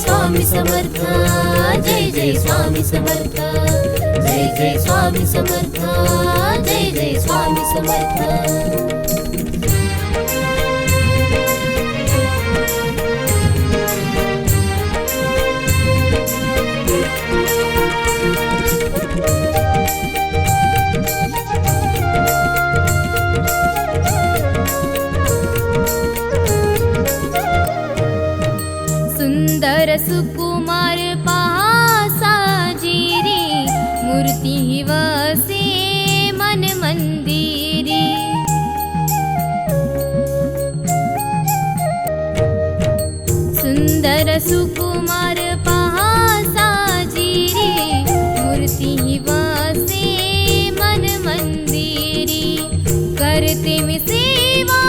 स्वामी समर्थ, जय जय स्वामी समर्थ, जय जय स्वामी समर्थ, जय जय स्वामी समर्थ। सुंदर सुकुमार पहा साजिरी, मूर्ती वसे मन मंदिरी। सुंदर सुकुमार पहा साजिरी, मूर्ती वसे मन मंदिरी। करते मी सेवा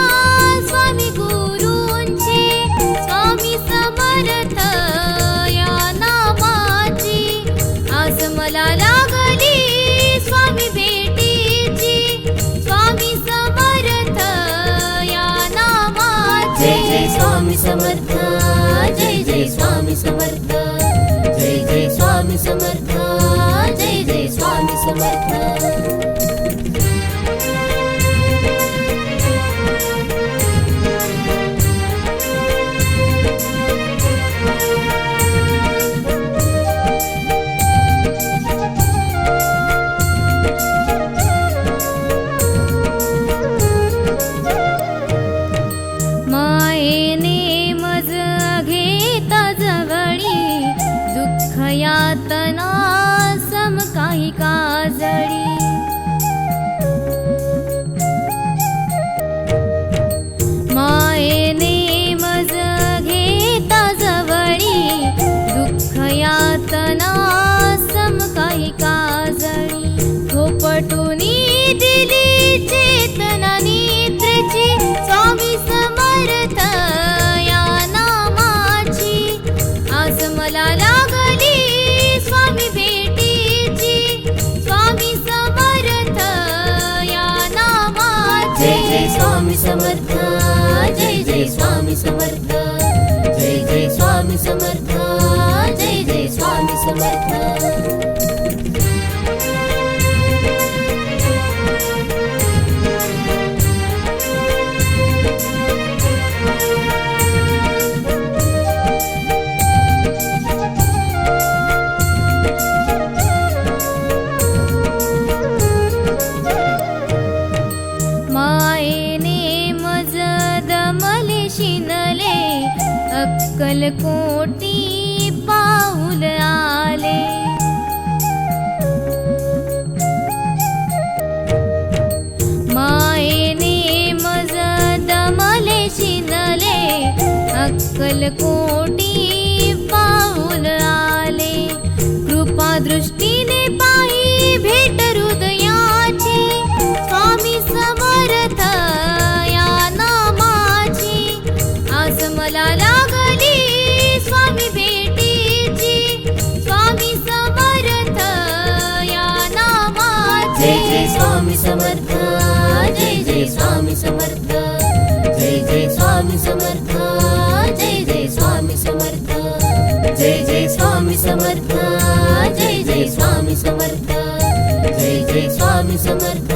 स्वामी गुरूंची, स्वामी समर्थ या नामाची। आज मला लागली स्वामी भेटीची, स्वामी समर्थ या नामाची। जय जय स्वामी समर्थ, जय जय स्वामी समर्थ, जय जय स्वामी समर्थ, जय जय स्वामी समर्थ। यातना सम काही काजळी। मायेने मज घेता जवळी, दुःख यातना सम काही काजळी। थोपटुनी दिली चेतना नेत्रेची, स्वामी समर्थ या नामाची। आज मला लागली स्वामी भेटीची, स्वामी समर्थ या नामाची। जय जय स्वामी समर्थ, जय जय स्वामी समर्थ, जय जय स्वामी समर्थ, जय जय स्वामी समर्थ। शिनले अक्कलकोटी पाऊल आले। मायेने मज दमले शिनले, अक्कलकोटी पाऊल आले। कृपा दृष्टीने पाही भेट हृदयाची, स्वामी समर्थ या नामाची। आज मला लागली स्वामी भेटीची, स्वामी समर्थ या नामाची। जय जय स्वामी समर्थ, जय जय स्वामी समर्थ, जय जय स्वामी समर्थ, जय जय स्वामी समर्थ। जय जय स्वामी समर्थ, जय जय स्वामी समर्थ, जय जय स्वामी समर्थ,